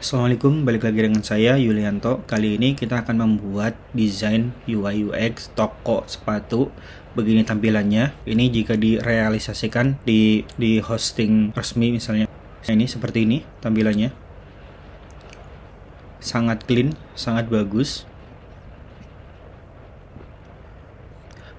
Assalamualaikum, balik lagi dengan saya Yulianto. Kali ini kita akan membuat desain UI UX toko sepatu. Begini tampilannya. Ini jika direalisasikan di hosting resmi misalnya. Ini seperti ini tampilannya. Sangat clean, sangat bagus.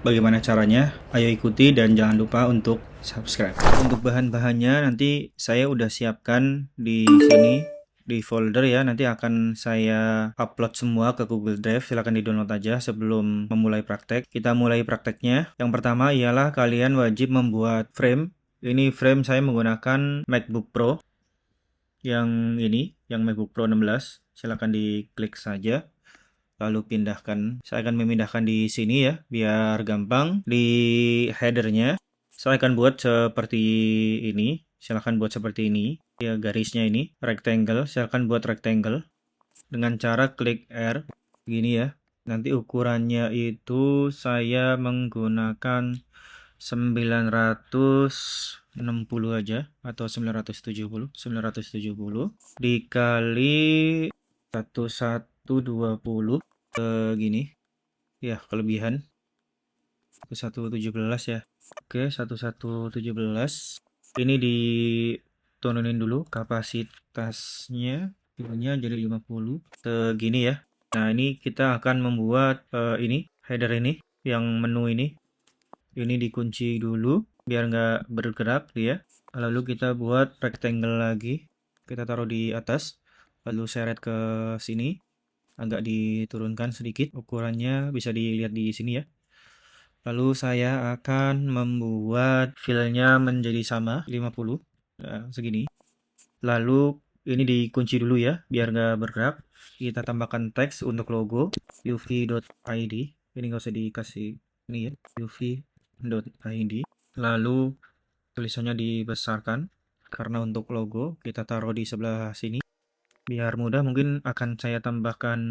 Bagaimana caranya? Ayo ikuti dan jangan lupa untuk subscribe. Untuk bahan-bahannya nanti saya udah siapkan di sini di folder ya. Nanti akan saya upload semua ke Google Drive. Silahkan di-download aja sebelum memulai praktek. Kita mulai prakteknya. Yang pertama ialah kalian wajib membuat frame. Ini frame saya menggunakan MacBook Pro yang MacBook Pro 16. Silahkan diklik saja. Lalu pindahkan. Saya akan memindahkan di sini ya, biar gampang. Di headernya, saya akan buat seperti ini. Silahkan buat seperti ini. Ya, garisnya ini, rectangle. Silahkan buat rectangle. Dengan cara klik R, gini ya. Nanti ukurannya itu saya menggunakan 960 aja. Atau 970 dikali 1120 gini ya, kelebihan ke 117 ya. Oke, 1117 ini diturunin dulu kapasitasnya, filenya jadi 50 segini ya. Nah, ini kita akan membuat ini header ini, yang menu ini dikunci dulu biar nggak bergerak dia. Lalu kita buat rectangle lagi, kita taruh di atas, lalu seret ke sini, agak diturunkan sedikit ukurannya, bisa dilihat di sini ya. Lalu saya akan membuat filenya menjadi sama 50, nah, segini. Lalu ini dikunci dulu ya biar nggak bergerak. Kita tambahkan teks untuk logo uv.id. Ini nggak usah dikasih ini ya, uv.id. Lalu tulisannya dibesarkan karena untuk logo kita taruh di sebelah sini. Biar mudah mungkin akan saya tambahkan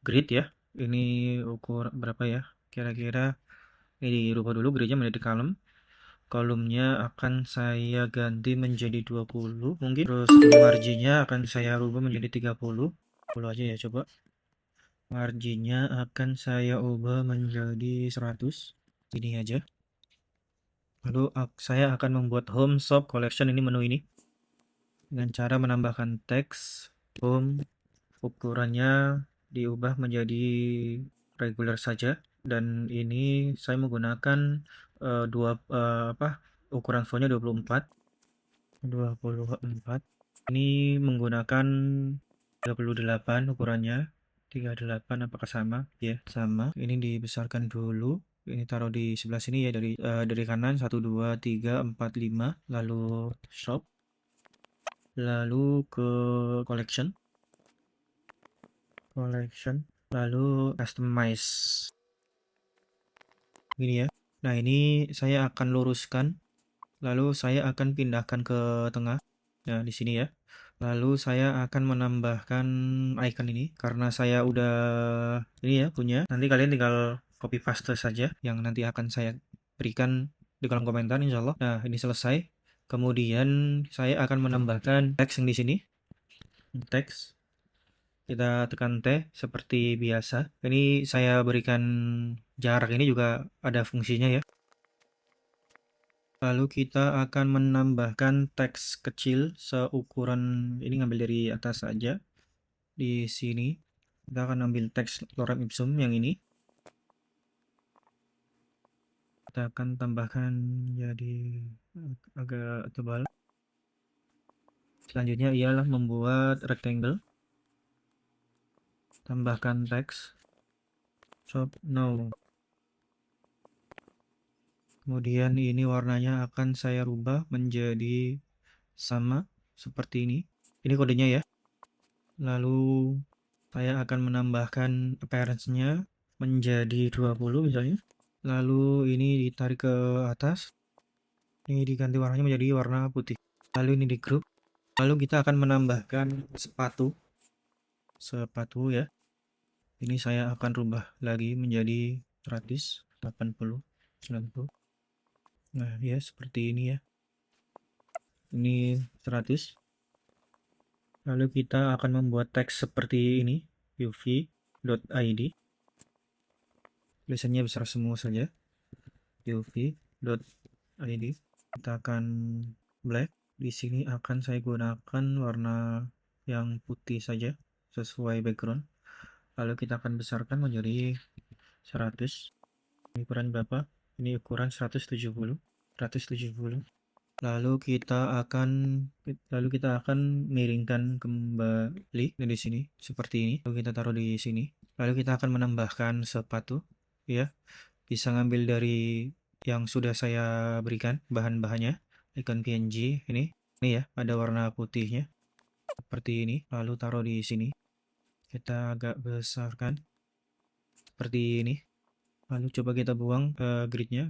grid ya. Ini ukur berapa ya? Kira-kira ini dirubah dulu gridnya menjadi column. Kolomnya akan saya ganti menjadi 20 mungkin. Terus marginnya akan saya rubah menjadi 30. 10 aja ya coba. Marginnya akan saya ubah menjadi 100. Ini aja. Lalu saya akan membuat home shop collection, ini menu ini. Dengan cara menambahkan teks home, ukurannya diubah menjadi regular saja, dan ini saya menggunakan ukuran fontnya 24. Ini menggunakan 38 ukurannya, 38 apakah sama ya, sama. Ini dibesarkan dulu, ini taruh di sebelah sini ya, dari kanan 1 2 3 4 5, lalu shop, lalu ke collection, lalu customize gini ya. Nah, ini saya akan luruskan, lalu saya akan pindahkan ke tengah. Nah, di sini ya. Lalu saya akan menambahkan icon ini karena saya udah ini ya punya. Nanti kalian tinggal copy paste saja yang nanti akan saya berikan di kolom komentar insya Allah. Nah, ini selesai. Kemudian saya akan menambahkan teks yang di sini. Teks. Kita tekan T seperti biasa. Ini saya berikan jarak, ini juga ada fungsinya ya. Lalu kita akan menambahkan teks kecil seukuran, ini ngambil dari atas saja. Di sini kita akan ambil teks lorem ipsum yang ini. Kita akan tambahkan jadi agak tebal. Selanjutnya ialah membuat rectangle. Tambahkan teks shop now. Kemudian ini warnanya akan saya rubah menjadi sama seperti ini. Ini kodenya ya. Lalu saya akan menambahkan appearance-nya menjadi 20 misalnya. Lalu ini ditarik ke atas. Ini diganti warnanya menjadi warna putih. Lalu ini di group. Lalu kita akan menambahkan sepatu ya. Ini saya akan rubah lagi menjadi 100, 80, 90. Nah ya, seperti ini ya. Ini 100. Lalu kita akan membuat teks seperti ini, uv.id. Tulisannya besar semua saja, uv.id. Kita akan black. Di sini akan saya gunakan warna yang putih saja, sesuai background. Lalu kita akan besarkan menjadi 100. Ini ukuran berapa? Ini ukuran 170. Lalu kita akan miringkan kembali dari sini seperti ini. Lalu kita taruh di sini. Lalu kita akan menambahkan sepatu, ya. Bisa ngambil dari yang sudah saya berikan bahan-bahannya, icon PNG ini ya, ada warna putihnya seperti ini. Lalu taruh di sini. Kita agak besarkan seperti ini. Lalu coba kita buang gridnya.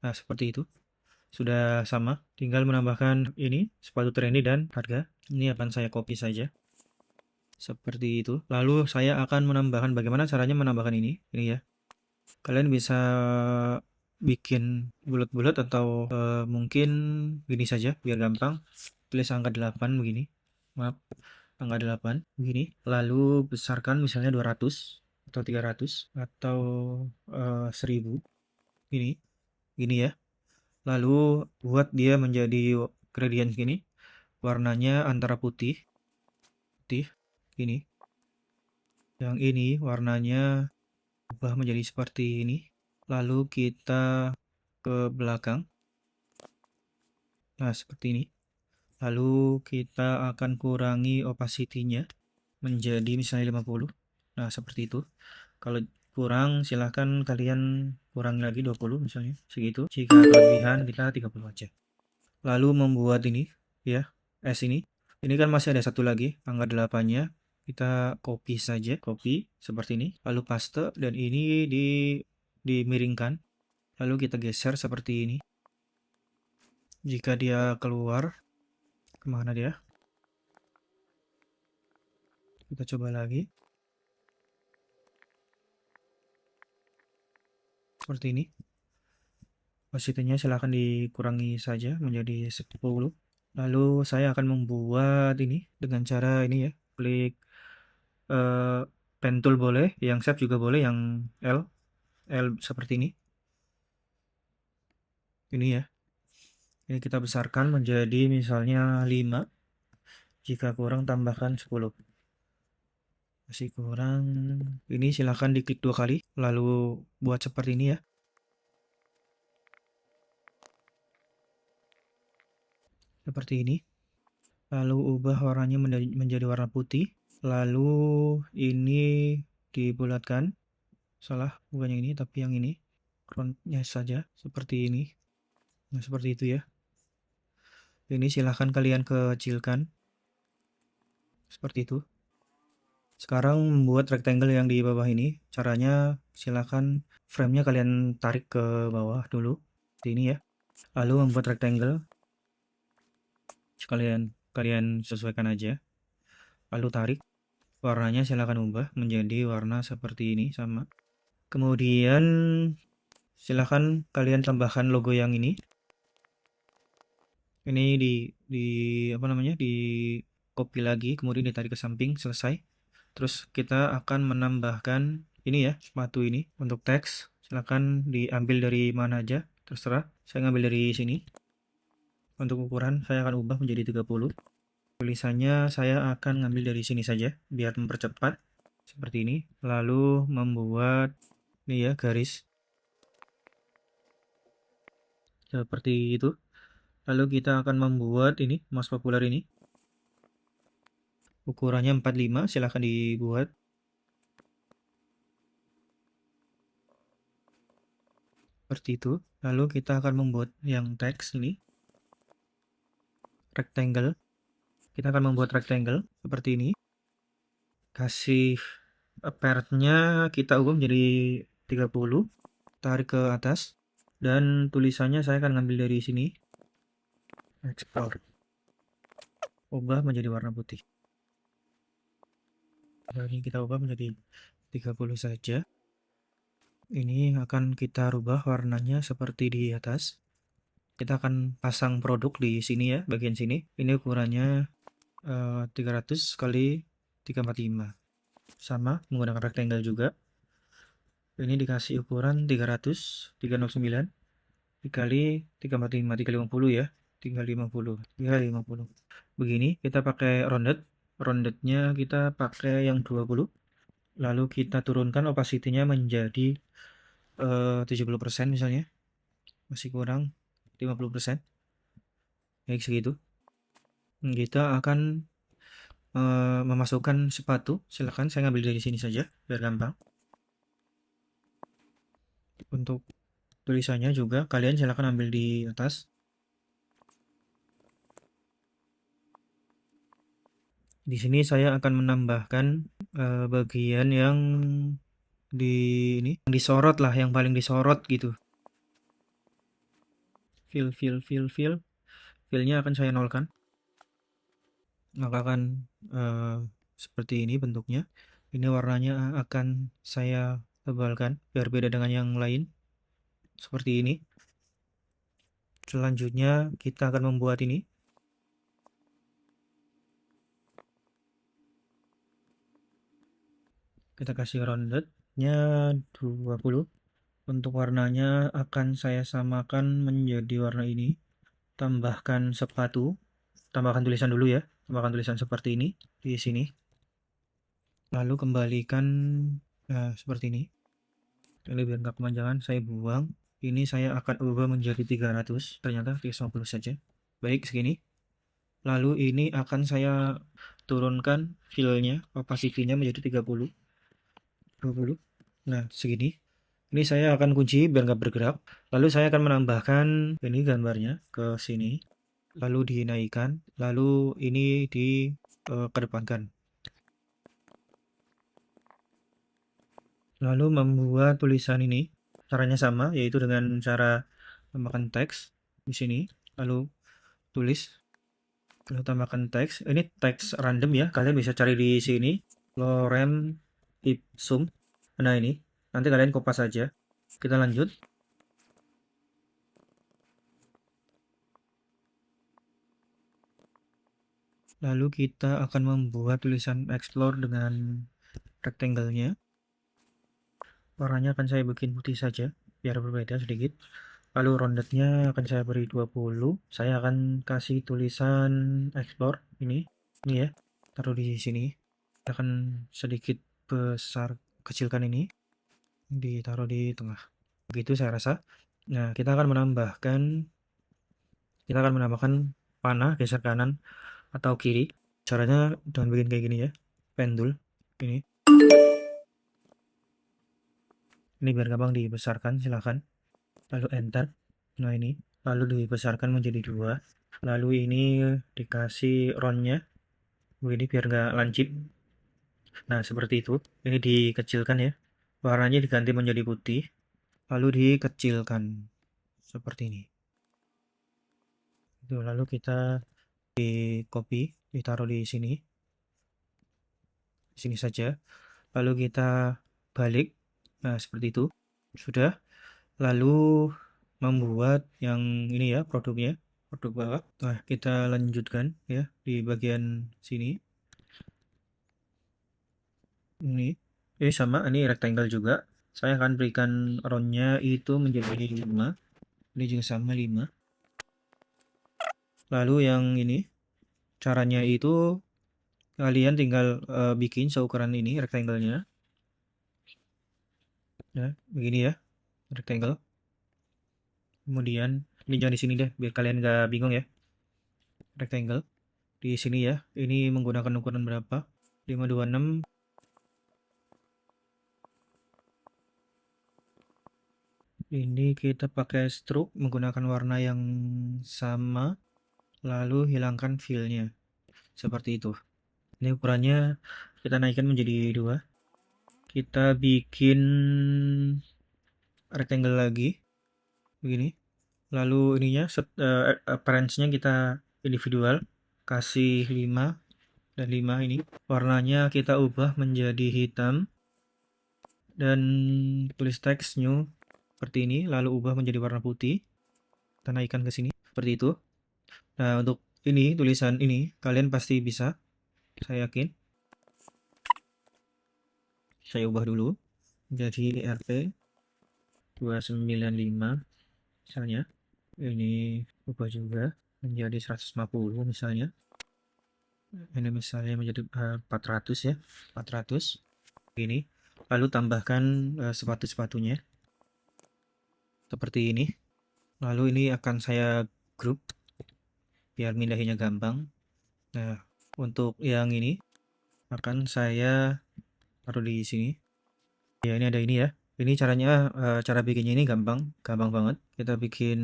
Nah, seperti itu. Sudah sama, tinggal menambahkan ini, sepatu trendy dan harga. Ini akan saya copy saja. Seperti itu. Lalu saya akan menambahkan, bagaimana caranya menambahkan ini ya. Kalian bisa bikin bulat-bulat atau mungkin gini saja, biar gampang. Tulis angka 8 begini. Maaf, angka 8 begini. Lalu besarkan misalnya 200 atau 300 atau 1000. Gini ya. Lalu buat dia menjadi gradient gini, warnanya antara putih, gini. Yang ini warnanya ubah menjadi seperti ini. Lalu kita ke belakang. Nah, seperti ini. Lalu kita akan kurangi opacity-nya menjadi misalnya 50. Nah, seperti itu. Kalau kurang, silahkan kalian kurangi lagi 20 misalnya, segitu. Jika kelebihan, kita 30 aja. Lalu membuat ini, ya, S ini. Ini kan masih ada satu lagi, angka 8-nya. Kita copy saja, copy seperti ini. Lalu paste, dan ini dimiringkan. Lalu kita geser seperti ini. Jika dia keluar, kemana dia? Kita coba lagi. Seperti ini. Opacity-nya silahkan dikurangi saja menjadi 10. Lalu saya akan membuat ini dengan cara ini ya. Klik pen tool boleh, yang shape juga boleh, yang L seperti ini. Ini ya. Ini kita besarkan menjadi misalnya 5. Jika kurang tambahkan 10. Masih kurang. Ini silahkan diklik 2 kali. Lalu buat seperti ini ya. Seperti ini. Lalu ubah warnanya menjadi warna putih. Lalu ini dibulatkan. Salah, bukan yang ini tapi yang ini. Groundnya saja seperti ini. Nah, seperti itu ya. Ini silahkan kalian kecilkan. Seperti itu. Sekarang membuat rectangle yang di bawah ini. Caranya silahkan frame-nya kalian tarik ke bawah dulu. Seperti ini ya. Lalu membuat rectangle. Kalian sesuaikan aja. Lalu tarik. Warnanya silahkan ubah menjadi warna seperti ini sama. Kemudian silahkan kalian tambahkan logo yang ini. Ini di copy lagi, kemudian ditarik ke samping, selesai. Terus kita akan menambahkan ini ya, sepatu ini untuk teks. Silahkan diambil dari mana aja, terserah. Saya ngambil dari sini. Untuk ukuran saya akan ubah menjadi 30. Tulisannya saya akan ngambil dari sini saja biar mempercepat seperti ini. Lalu membuat ini ya, garis seperti itu. Lalu kita akan membuat ini mouse populer ini. Ukurannya 45, silahkan dibuat. Seperti itu. Lalu kita akan membuat yang teks ini. Rectangle. Kita akan membuat rectangle seperti ini. Kasih apart-nya kita ubah menjadi 30. Tarik ke atas. Dan tulisannya saya akan ngambil dari sini. Explore. Ubah menjadi warna putih. Ini kita ubah menjadi 30 saja. Ini akan kita rubah warnanya seperti di atas. Kita akan pasang produk di sini ya, bagian sini. Ini ukurannya 300 kali 345. Sama, menggunakan rectangle juga. Ini dikasih ukuran 300, 309 dikali 345, 350 ya. 350, 350. Begini, kita pakai rounded. Roundednya kita pakai yang 20. Lalu kita turunkan opacity-nya menjadi 70% misalnya. Masih kurang 50%. Baik, segitu. Kita akan memasukkan sepatu. Silakan saya ngambil dari sini saja biar gampang. Untuk tulisannya juga kalian silakan ambil di atas. Di sini saya akan menambahkan bagian yang yang disorot lah, yang paling disorot gitu. Fill-nya akan saya nolkan. Maka akan seperti ini bentuknya. Ini warnanya akan saya tebalkan biar beda dengan yang lain. Seperti ini. Selanjutnya kita akan membuat ini. Kita kasih roundednya 20. Untuk warnanya akan saya samakan menjadi warna ini. Tambahkan sepatu. Tambahkan tulisan dulu ya. Tambahkan tulisan seperti ini di sini. Lalu kembalikan seperti ini. Jadi biar nggak kepanjangan, saya buang. Ini saya akan ubah menjadi 300. Ternyata 350 saja. Baik, segini. Lalu ini akan saya turunkan fill-nya, opacity-nya menjadi 30. 20. Nah, segini. Ini saya akan kunci biar nggak bergerak. Lalu saya akan menambahkan ini gambarnya ke sini. Lalu dinaikkan. Lalu ini kedepankan. Lalu membuat tulisan ini. Caranya sama, yaitu dengan cara tambahkan teks di sini. Lalu tulis. Lalu tambahkan teks. Ini teks random ya. Kalian bisa cari di sini. Lorem ipsum. Nah ini. Nanti kalian kopas saja. Kita lanjut. Lalu kita akan membuat tulisan explore dengan rectangle-nya. Warnanya akan saya bikin putih saja. Biar berbeda sedikit. Lalu roundednya akan saya beri 20. Saya akan kasih tulisan explore. Ini ya. Taruh di sini. Akan sedikit besar. Kecilkan ini. Ditaruh di tengah. Begitu saya rasa. Nah, kita akan menambahkan panah geser kanan atau kiri. Caranya dengan bikin kayak gini ya. Pendul ini. Ini biar gampang dibesarkan, silahkan. Lalu enter. Nah ini. Lalu dibesarkan menjadi 2. Lalu ini dikasih roundnya. Begini biar nggak lancip. Nah seperti itu. Ini dikecilkan ya. Warnanya diganti menjadi putih. Lalu dikecilkan. Seperti ini. Itu, lalu kita di copy, ditaruh di sini. Di sini saja. Lalu kita balik. Nah, seperti itu. Sudah. Lalu membuat yang ini ya, produknya. Produk bawah. Nah, kita lanjutkan ya di bagian sini. Ini sama, ini rectangle juga. Saya akan berikan roundnya itu menjadi 5. Ini juga sama 5. Lalu yang ini caranya itu kalian tinggal bikin seukuran ini rectangle-nya. Nah, begini ya, rectangle. Kemudian ini jangan di sini deh, biar kalian nggak bingung ya. Rectangle di sini ya. Ini menggunakan ukuran berapa? 526. Ini kita pakai stroke menggunakan warna yang sama. Lalu hilangkan fill-nya. Seperti itu. Ini ukurannya kita naikkan menjadi 2. Kita bikin rectangle lagi. Begini. Lalu ininya appearance-nya kita individual. Kasih 5 dan 5 ini. Warnanya kita ubah menjadi hitam. Dan tulis teks new seperti ini. Lalu ubah menjadi warna putih. Kita naikkan ke sini. Seperti itu. Nah, untuk ini tulisan ini kalian pasti bisa, saya yakin. Saya ubah dulu jadi RP 295 misalnya. Ini ubah juga menjadi 150 misalnya. Ini misalnya menjadi 400 ya, 400 ini. Lalu tambahkan sepatu-sepatunya seperti ini. Lalu ini akan saya grup biar mindahinnya gampang. Nah, untuk yang ini akan saya taruh di sini. Ya, ini ada ini ya. Ini caranya, cara bikinnya ini gampang, gampang banget. Kita bikin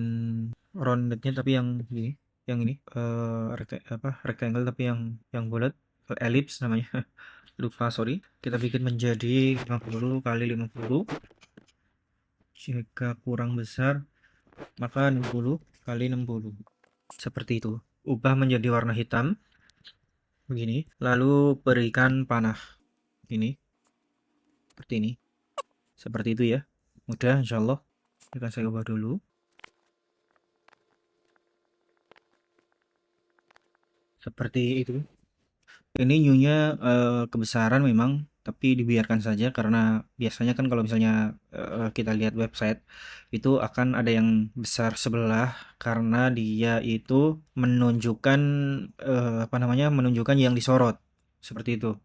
roundednya tapi yang ini, rectangle tapi yang bulat, ellipse namanya. Lupa, sorry. Kita bikin menjadi 50 kali 50. Jika kurang besar, maka 60 kali 60. Seperti itu. Ubah menjadi warna hitam. Begini. Lalu berikan panah. Ini. Seperti ini. Seperti itu ya. Mudah insyaallah. Akan saya ubah dulu. Seperti itu. Ini new-nya kebesaran memang, tapi dibiarkan saja karena biasanya kan kalau misalnya kita lihat website itu akan ada yang besar sebelah karena dia itu menunjukkan menunjukkan yang disorot seperti itu.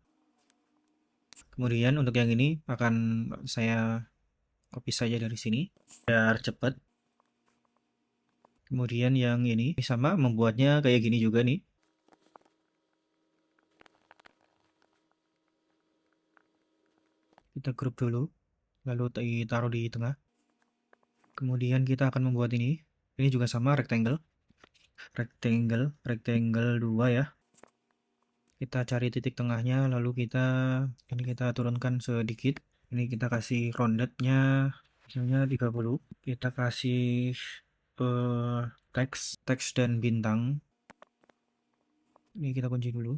Kemudian untuk yang ini akan saya copy saja dari sini biar cepat. Kemudian yang ini sama membuatnya kayak gini juga nih. Kita grup dulu, lalu taruh di tengah. Kemudian kita akan membuat ini. Ini juga sama rectangle. Rectangle 2 ya. Kita cari titik tengahnya, lalu ini kita turunkan sedikit. Ini kita kasih roundednya misalnya 30. Kita kasih teks dan bintang. Ini kita kunci dulu.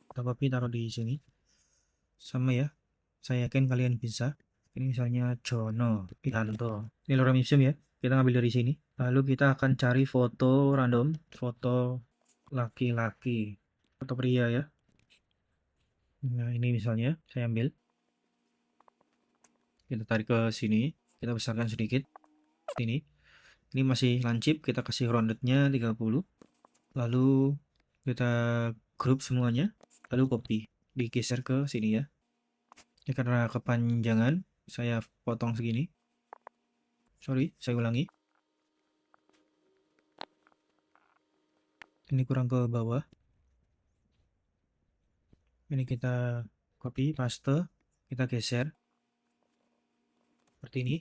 Kita copy taruh di sini. Sama ya. Saya yakin kalian bisa. Ini misalnya Jono Pianto. Ini lorem ipsum ya. Kita ngambil dari sini. Lalu kita akan cari foto random, foto laki-laki, foto pria ya. Nah, ini misalnya saya ambil. Kita tarik ke sini. Kita besarkan sedikit. Ini. Ini masih lancip. Kita kasih roundednya 30. Lalu kita group semuanya. Lalu copy. Digeser ke sini ya. Ini karena kepanjangan, saya potong segini. Sorry, saya ulangi. Ini kurang ke bawah. Ini kita copy, paste, kita geser. Seperti ini.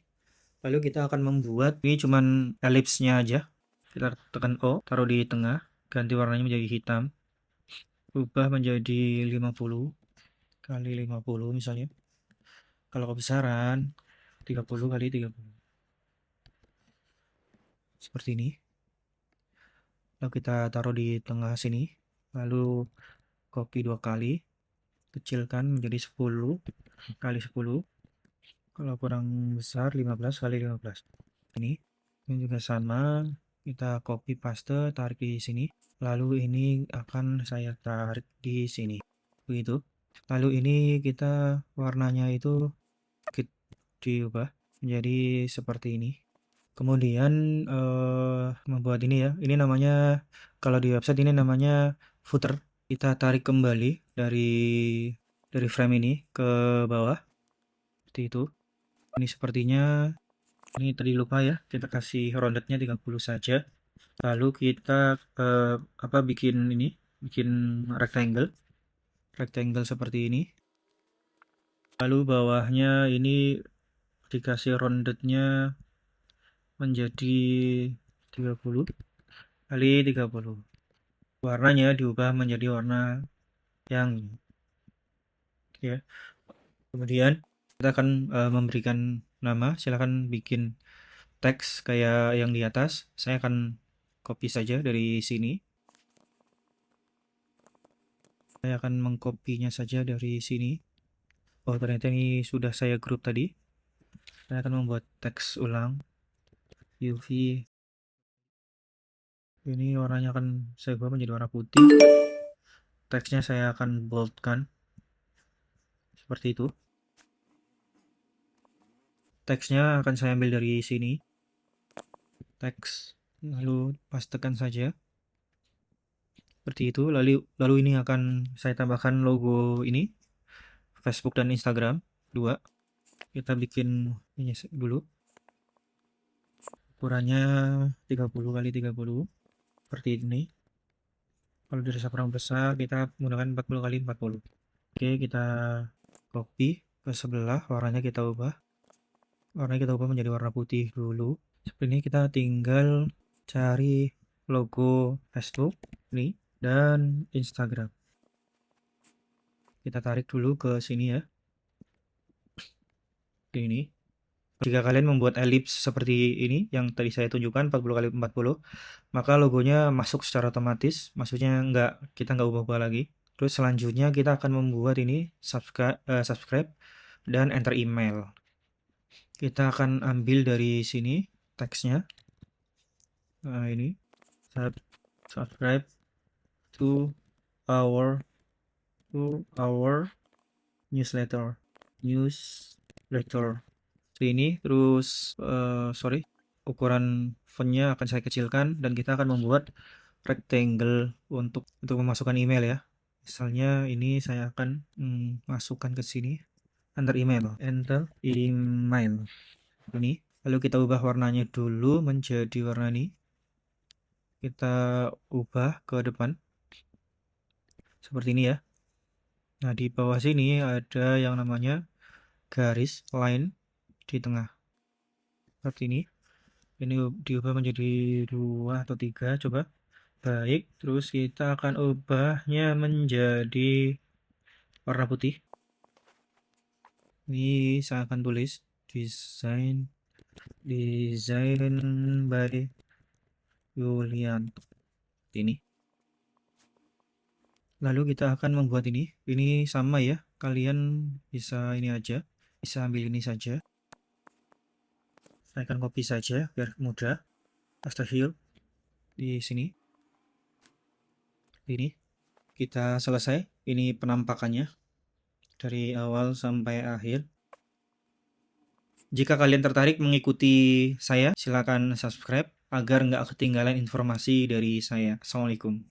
Lalu kita akan membuat, ini cuman ellipse-nya aja. Kita tekan O, taruh di tengah, ganti warnanya menjadi hitam. Ubah menjadi 50 kali 50 misalnya. Kalau kebesaran 30 kali 30. Seperti ini. Lalu kita taruh di tengah sini. Lalu copy 2 kali. Kecilkan menjadi 10 kali 10. Kalau kurang besar 15 kali 15. Ini juga sama. Kita copy paste, tarik di sini. Lalu ini akan saya tarik di sini. Begitu. Lalu ini kita warnanya itu diubah menjadi seperti ini. Kemudian membuat ini ya. Ini namanya, kalau di website ini namanya footer. Kita tarik kembali dari frame ini ke bawah. Seperti itu. Ini sepertinya, ini tadi lupa ya, kita kasih roundednya 30 saja. Lalu kita bikin rectangle seperti ini. Lalu bawahnya ini dikasih roundednya menjadi 30 kali 30. Warnanya diubah menjadi warna yang ya. Kemudian kita akan memberikan nama. Silahkan bikin teks kayak yang di atas. Saya akan copy saja dari sini. Saya akan mengkopinya saja dari sini. Oh, ternyata ini sudah saya grup tadi. Saya akan membuat teks ulang. UV Ini warnanya akan saya ubah menjadi warna putih. Teksnya saya akan boldkan seperti itu. Teksnya akan saya ambil dari sini, teks, lalu pastekan saja seperti itu. Lalu ini akan saya tambahkan logo ini, Facebook dan Instagram 2. Kita bikin ini dulu, ukurannya 30 kali 30 seperti ini. Kalau dirasa kurang besar, kita menggunakan 40 kali 40. Oke, kita copy ke sebelah, warnanya kita ubah menjadi warna putih dulu. Seperti ini. Kita tinggal cari logo Facebook ini dan Instagram. Kita tarik dulu ke sini ya. Ini. Jika kalian membuat elips seperti ini yang tadi saya tunjukkan 40 kali 40, maka logonya masuk secara otomatis. Maksudnya kita nggak ubah-ubah lagi. Terus selanjutnya kita akan membuat ini subscribe dan enter email. Kita akan ambil dari sini teksnya. Nah, ini subscribe to our newsletter. Ini terus ukuran fontnya akan saya kecilkan dan kita akan membuat rectangle untuk memasukkan email ya. Misalnya ini saya akan masukkan ke sini, enter email ini. Lalu kita ubah warnanya dulu menjadi warna ini. Kita ubah ke depan seperti ini ya. Nah, di bawah sini ada yang namanya garis line di tengah seperti ini. Ini diubah menjadi 2 atau 3, coba. Baik, terus kita akan ubahnya menjadi warna putih. Ini saya akan tulis design by Yulianto. Ini. Lalu kita akan membuat ini sama ya. Kalian bisa ini aja, bisa ambil ini saja. Saya akan copy saja biar mudah. Astagfirullah di sini. Ini kita selesai. Ini penampakannya dari awal sampai akhir. Jika kalian tertarik mengikuti saya, silakan subscribe agar nggak ketinggalan informasi dari saya. Assalamualaikum.